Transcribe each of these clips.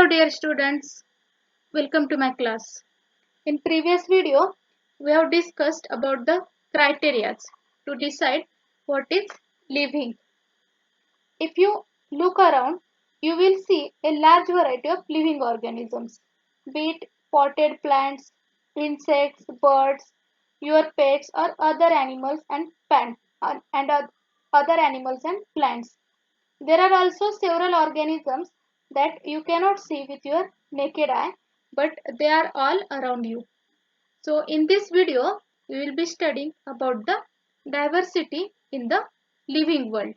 dear students, welcome to my class. In previous video, we have discussed about the criteria to decide what is living. If you look around, you will see a large variety of living organisms, be it potted plants, insects, birds, your pets or other animals and other animals and plants. There are also several organisms that you cannot see with your naked eye, but they are all around you. So in this video, we will be studying about the diversity in the living world.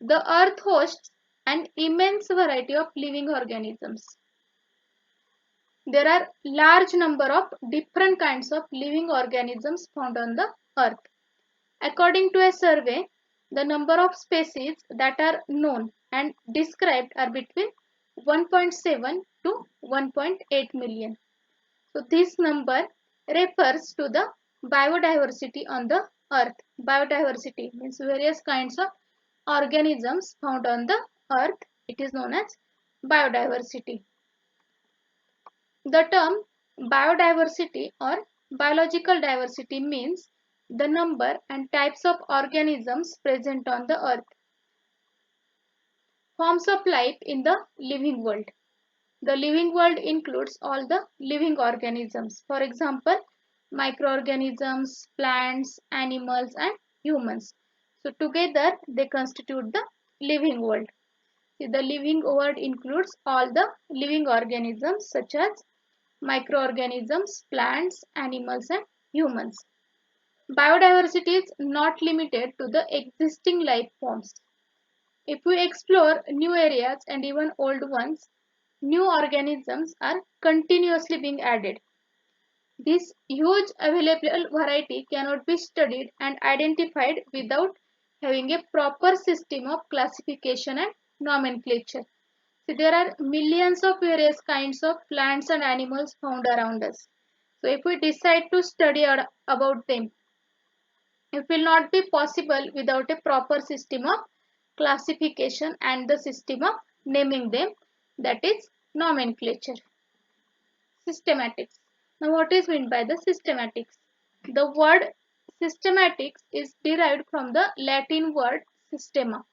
The earth hosts an immense variety of living organisms. There are large number of different kinds of living organisms found on the earth. According to a survey, the number of species that are known and described are between 1.7 to 1.8 million. So this number refers to the biodiversity on the earth. Biodiversity means various kinds of organisms found on the earth. It is known as biodiversity. The term biodiversity or biological diversity means the number and types of organisms present on the earth. Forms of life in the living world. The living world includes all the living organisms. For example, microorganisms, plants, animals and humans. So together they constitute the living world. See, the living world includes all the living organisms such as microorganisms, plants, animals and humans. Biodiversity is not limited to the existing life forms. If we explore new areas and even old ones, new organisms are continuously being added. This huge available variety cannot be studied and identified without having a proper system of classification and nomenclature. So there are millions of various kinds of plants and animals found around us. So if we decide to study about them, it will not be possible without a proper system of classification and the system of naming them, that is nomenclature. Systematics. Now what is meant by the systematics? The word systematics is derived from the Latin word systema.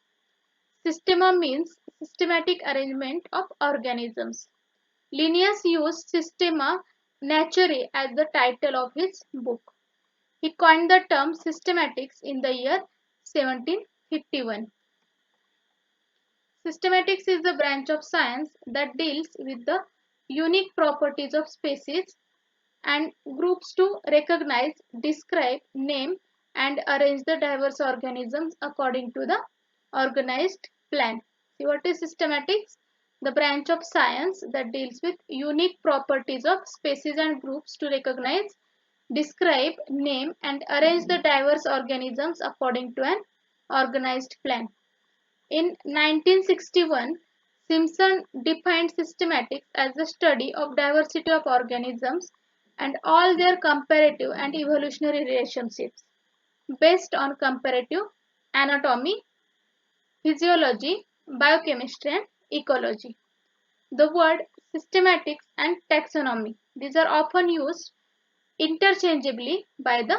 Systema means systematic arrangement of organisms. Linnaeus used Systema Naturae as the title of his book. He coined the term systematics in the year 1751. Systematics is the branch of science that deals with the unique properties of species and groups to recognize, describe, name, and arrange the diverse organisms according to the organized plan. See, what is systematics? The branch of science that deals with unique properties of species and groups to recognize, describe, name, and arrange the diverse organisms according to an organized plan. In 1961, Simpson defined systematics as the study of diversity of organisms and all their comparative and evolutionary relationships based on comparative anatomy, physiology, biochemistry and ecology. The word systematics and taxonomy, these are often used interchangeably by the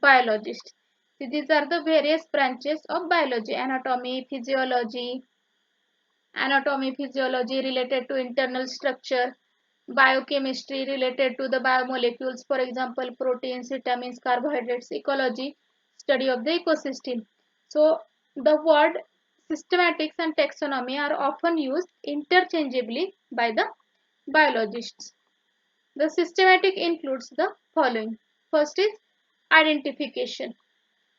biologists. So these are the various branches of biology: anatomy, physiology related to internal structure, biochemistry related to the biomolecules, for example, proteins, vitamins, carbohydrates, ecology, study of the ecosystem. So the word systematics and taxonomy are often used interchangeably by the biologists. The systematic includes the following. First is identification.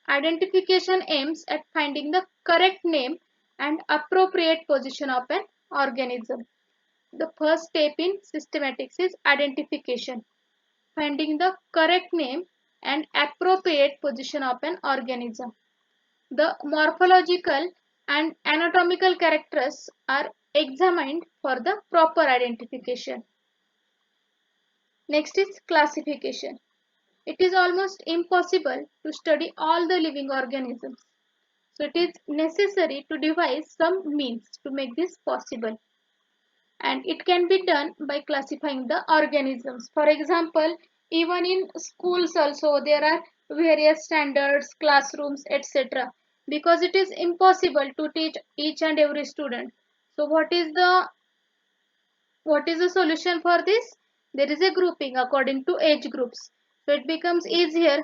Identification aims at finding the correct name and appropriate position of an organism. The first step in systematics is identification, finding the correct name and appropriate position of an organism. The morphological and anatomical characters are examined for the proper identification. Next is classification. It is almost impossible to study all the living organisms. So it is necessary to devise some means to make this possible. and it can be done by classifying the organisms. For example, even in schools also there are various standards, classrooms, etc. Because it is impossible to teach each and every student. So what is the solution for this? There is a grouping according to age groups. So it becomes easier.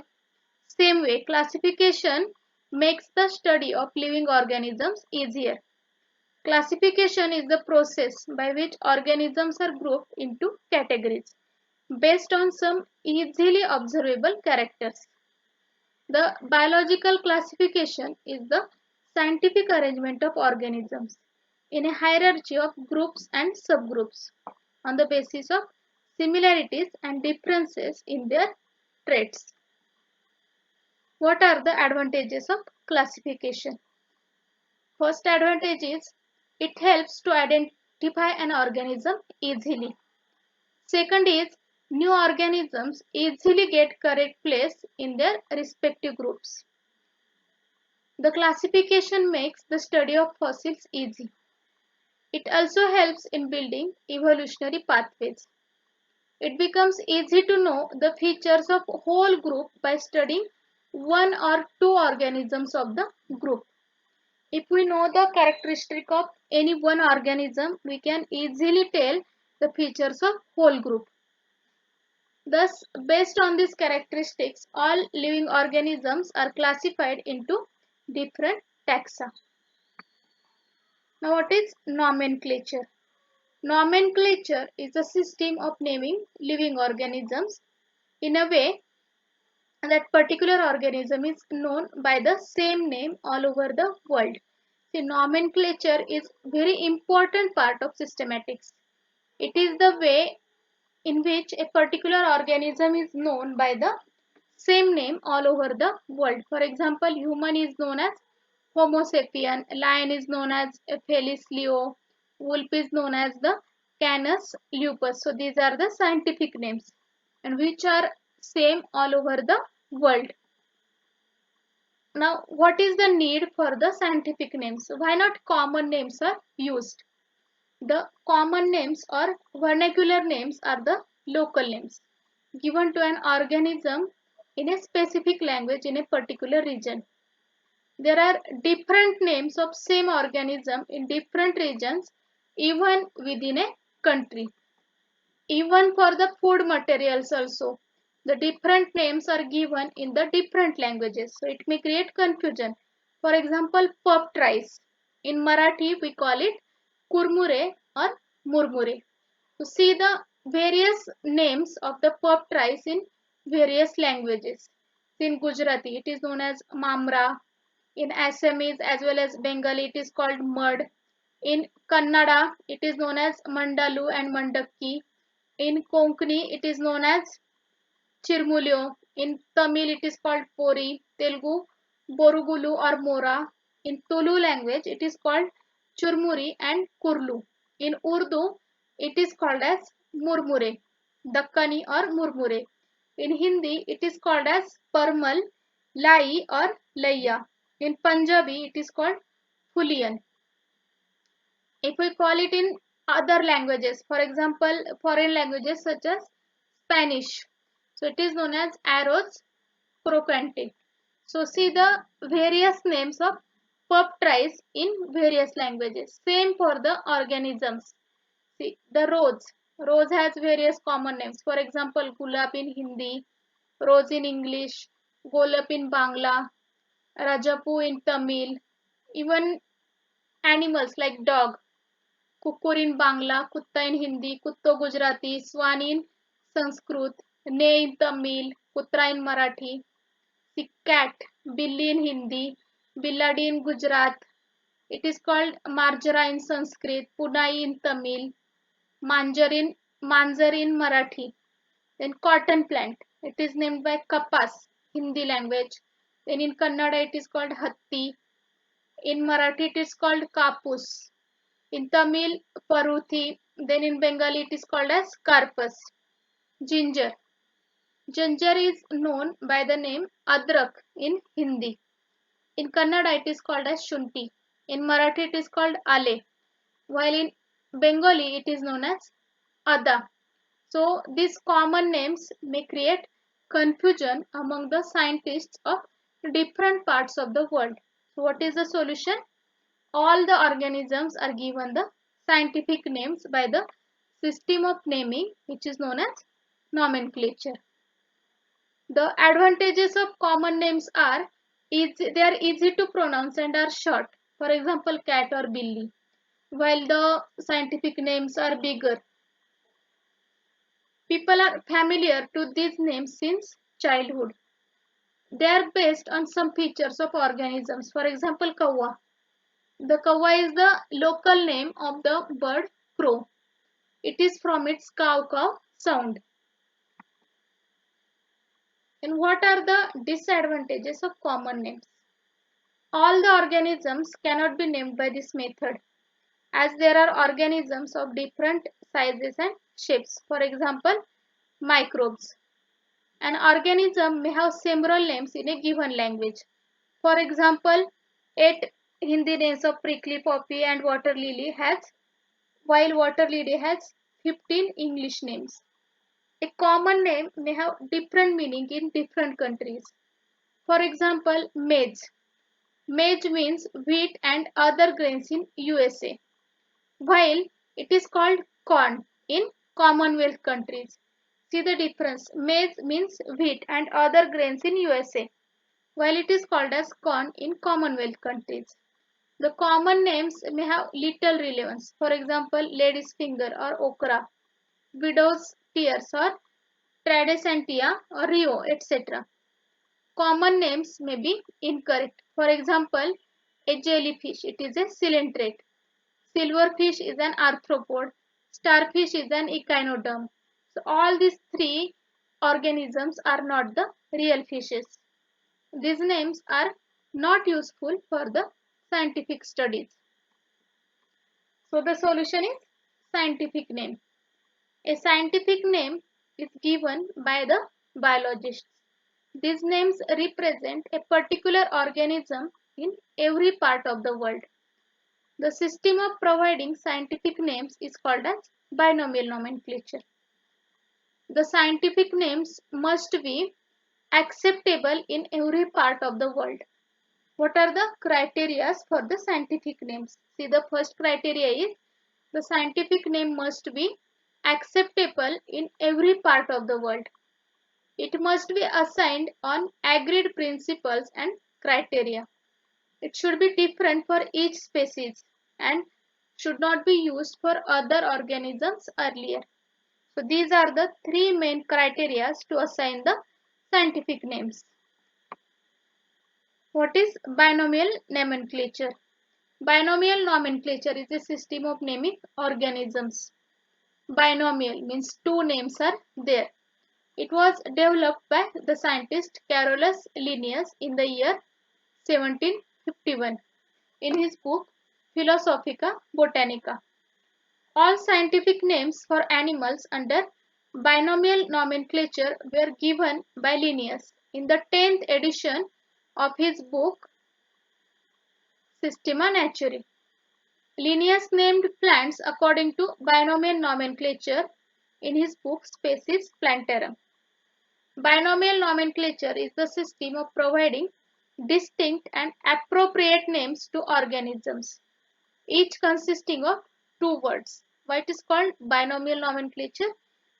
Same way, classification makes the study of living organisms easier. Classification is the process by which organisms are grouped into categories based on some easily observable characters. The biological classification is the scientific arrangement of organisms in a hierarchy of groups and subgroups on the basis of similarities and differences in their traits. What are the advantages of classification? First advantage is it helps to identify an organism easily. Second is new organisms easily get correct place in their respective groups. The classification makes the study of fossils easy. It also helps in building evolutionary pathways. It becomes easy to know the features of whole group by studying one or two organisms of the group. If we know the characteristic of any one organism, we can easily tell the features of whole group. Thus, based on these characteristics, all living organisms are classified into different taxa. Now, what is nomenclature? Nomenclature is a system of naming living organisms in a way that particular organism is known by the same name all over the world. See, nomenclature is very important part of systematics. It is the way in which a particular organism is known by the same name all over the world. For example, human is known as Homo sapien, lion is known as Felis leo, wolf is known as the Canis lupus. So these are the scientific names and which are same all over the world. Now, what is the need for the scientific names? Why not common names are used? The common names or vernacular names are the local names given to an organism in a specific language in a particular region. There are different names of same organism in different regions even within a country. Even for the food materials also, the different names are given in the different languages. So it may create confusion. For example, puffed rice. In Marathi, we call it kurmure or murmure. To see the various names of the puffed rice in various languages. In Gujarati, it is known as mamra. In Assamese as well as Bengali, it is called mud. In Kannada, it is known as mandalu and mandakki. In Konkani, it is known as chirmulyo. In Tamil, it is called pori. Telugu, borugulu or mora. In Tulu language, it is called churmuri and kurlu. In Urdu, it is called as murmure, dakkani or murmure. In Hindi, it is called as parmal, lai or laya. In Punjabi, it is called fulian. If we call it in other languages, for example, foreign languages such as Spanish, so it is known as arroz crocante. So see the various names of puffed rice in various languages. Same for the organisms. See the rose. Rose has various common names. For example, gulab in Hindi, rose in English, golap in Bangla, rajapu in Tamil. Even animals like dog, कुकुर in Bangla, Kutta in Hindi, Kutto Gujarati, Swan in Sanskrit, Ne in Tamil, Kutra in Marathi, the cat, Billy in Hindi, Billadi in Gujarat. It is called Marjara in Sanskrit, Punai in Tamil, Manjar in Marathi. Then cotton plant. It is named by Kapas, Hindi language. Then in Kannada it is called Hatti. In Marathi it is called Kapus. In Tamil, Paruthi. Then in Bengali, it is called as Karpas. Ginger. Ginger is known by the name Adrak in Hindi. In Kannada, it is called as Shunti. In Marathi, it is called Ale. While in Bengali it is known as Ada. So these common names may create confusion among the scientists of different parts of the world. So what is the solution? All the organisms are given the scientific names by the system of naming which is known as nomenclature. The advantages of common names are they are easy to pronounce and are short. For example, cat or billy. While the scientific names are bigger, people are familiar to these names since childhood. They are based on some features of organisms. For example, kawa. The kawa is the local name of the bird crow. It is from its cow cow sound. And what are the disadvantages of common names? All the organisms cannot be named by this method as there are organisms of different sizes and shapes. For example, microbes. An organism may have several names in a given language. For example, 8 Hindi names of prickly poppy and water lily has, while water lily has 15 English names. A common name may have different meaning in different countries. For example, maize. Maize means wheat and other grains in USA, while it is called corn in Commonwealth countries. See the difference. Maize means wheat and other grains in USA, while it is called as corn in Commonwealth countries. The common names may have little relevance. For example, lady's finger or okra, widow's tears or tradescantia or rio, etc. Common names may be incorrect. For example, a jellyfish, it is a coelenterate. Silverfish is an arthropod. Starfish is an echinoderm. So all these three organisms are not the real fishes. These names are not useful for the scientific studies. So the solution is scientific name. A scientific name is given by the biologists. These names represent a particular organism in every part of the world. The system of providing scientific names is called as binomial nomenclature. The scientific names must be acceptable in every part of the world. What are the criteria for the scientific names? See, the first criteria is the scientific name must be acceptable in every part of the world. It must be assigned on agreed principles and criteria. It should be different for each species and should not be used for other organisms earlier. So these are the three main criteria to assign the scientific names. What is binomial nomenclature? Binomial nomenclature is a system of naming organisms. Binomial means two names are there. It was developed by the scientist Carolus Linnaeus in the year 1751 in his book Philosophica Botanica. All scientific names for animals under binomial nomenclature were given by Linnaeus in the 10th edition of his book Systema Naturae. Linnaeus named plants according to binomial nomenclature in his book Species Plantarum. Binomial nomenclature is the system of providing distinct and appropriate names to organisms, each consisting of two words. Why it is called binomial nomenclature?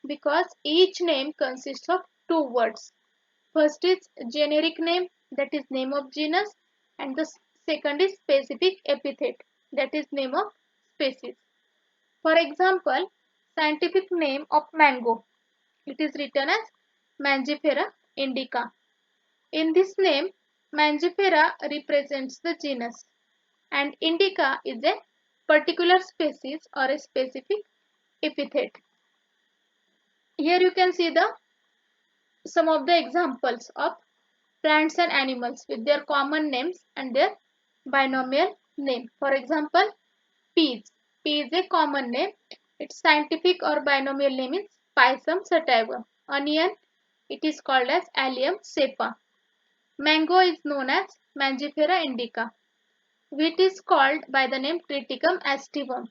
Because each name consists of two words. First is generic name, that is name of genus, and the second is specific epithet, that is name of species. For example, scientific name of mango, it is written as Mangifera indica. In this name, Mangifera represents the genus and indica is a particular species or a specific epithet. Here you can see the some of the examples of plants and animals with their common names and their binomial name. For example, peas. Pea is a common name. Its scientific or binomial name is Pisum sativa. Onion, it is called as Allium cepa. Mango is known as Mangifera indica. Wheat is called by the name Triticum aestivum.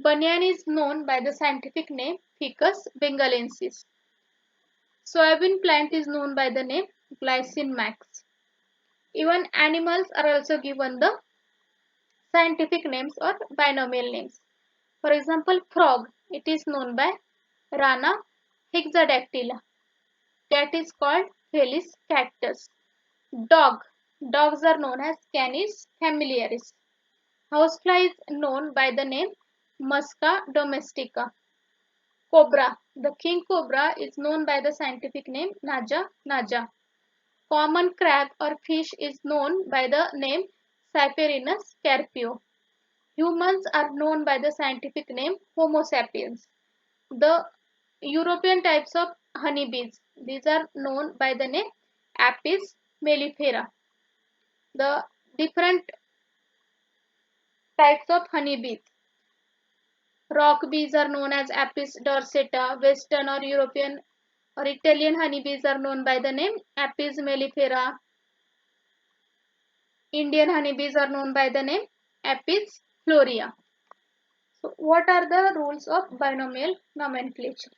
Banyan is known by the scientific name Ficus bengalensis. Soybean plant is known by the name Glycine max. Even animals are also given the scientific names or binomial names. For example, frog, it is known by Rana hexadactyla. Cat is called Felis cactus. Dog, dogs are known as Canis familiaris. Housefly is known by the name Musca domestica. Cobra, the king cobra is known by the scientific name Naja naja. Common crab or fish is known by the name Cyperinus carpio. Humans are known by the scientific name Homo sapiens. The European types of honeybees, these are known by the name Apis mellifera. The different types of honeybees. Rock bees are known as Apis dorsata. Western or European or Italian honeybees are known by the name Apis mellifera. Indian honeybees are known by the name Apis florea. So, what are the rules of binomial nomenclature?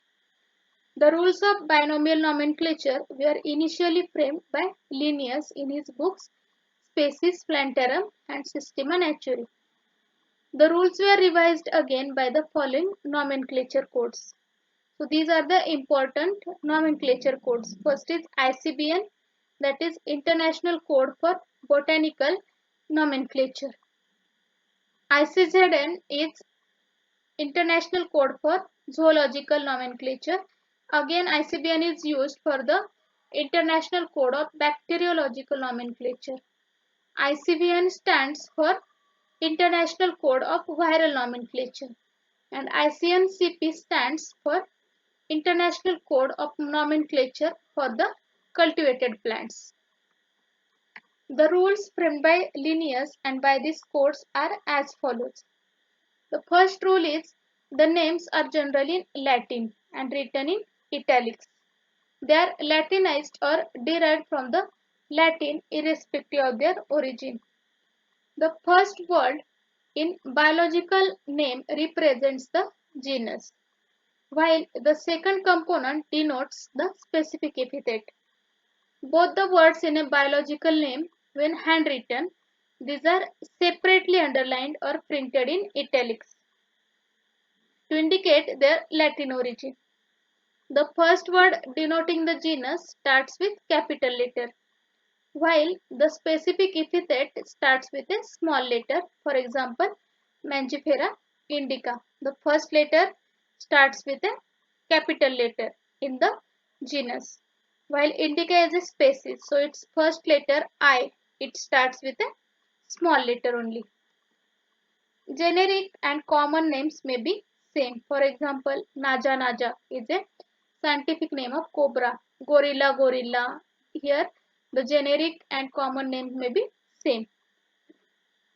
The rules of binomial nomenclature were initially framed by Linnaeus in his books Species Plantarum and Systema Naturae. The rules were revised again by the following nomenclature codes. So these are the important nomenclature codes. First is ICBN, that is International Code for Botanical Nomenclature. ICZN is International Code for Zoological Nomenclature. Again, ICBN is used for the International Code of Bacteriological Nomenclature. ICVN stands for International Code of Viral Nomenclature, and ICNCP stands for International Code of Nomenclature for the Cultivated Plants. The rules framed by Linnaeus and by these codes are as follows. The first rule is the names are generally in Latin and written in italics. They are Latinized or derived from the Latin irrespective of their origin. The first word in biological name represents the genus, while the second component denotes the specific epithet. Both the words in a biological name, when handwritten, these are separately underlined or printed in italics to indicate their Latin origin. The first word denoting the genus starts with capital letter, while the specific epithet starts with a small letter. For example, Mangifera indica. The first letter starts with a capital letter in the genus, while indica is a species, so its first letter I, it starts with a small letter only. Generic and common names may be same. For example, Naja naja is a scientific name of cobra. Gorilla gorilla. Here the generic and common names may be same.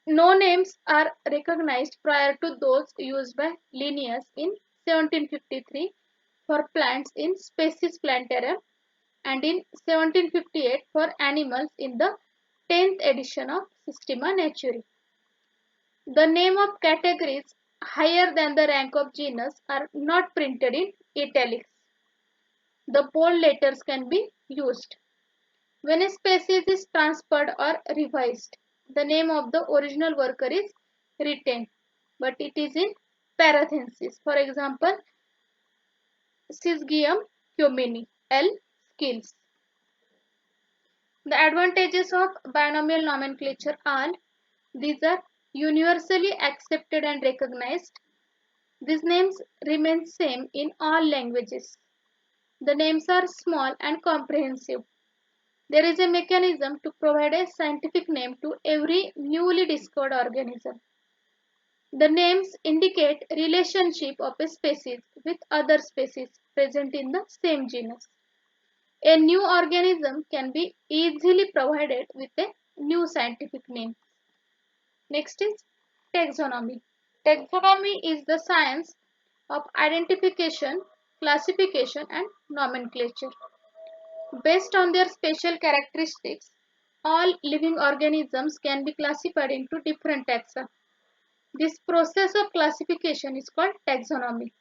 No names are recognized prior to those used by Linnaeus in 1753 for plants in Species Plantarum and in 1758 for animals in the 10th edition of Systema Naturae. The name of categories higher than the rank of genus are not printed in italics. The bold letters can be used. When a species is transferred or revised, the name of the original worker is retained, but it is in parentheses. For example, Syzygium cumini, L. skills. The advantages of binomial nomenclature are these are universally accepted and recognized. These names remain same in all languages. The names are small and comprehensive. There is a mechanism to provide a scientific name to every newly discovered organism. The names indicate relationship of a species with other species present in the same genus. A new organism can be easily provided with a new scientific name. Next is taxonomy. Taxonomy is the science of identification, classification and nomenclature. Based on their special characteristics, all living organisms can be classified into different taxa. This process of classification is called taxonomy.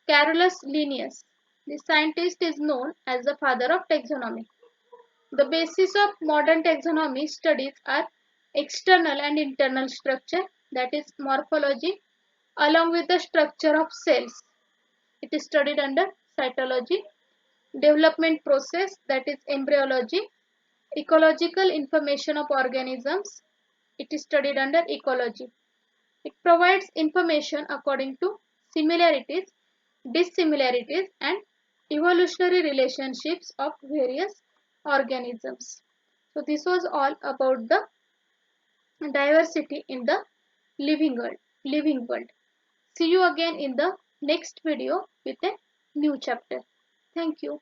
Carolus Linnaeus, the scientist, is known as the father of taxonomy. The basis of modern taxonomy studies are external and internal structure, that is morphology, along with the structure of cells. It is studied under cytology, development process, that is embryology, ecological information of organisms. It is studied under ecology. It provides information according to similarities, dissimilarities, and evolutionary relationships of various organisms. So this was all about the diversity in the living world. Living world. See you again in the next video with a new chapter. Thank you.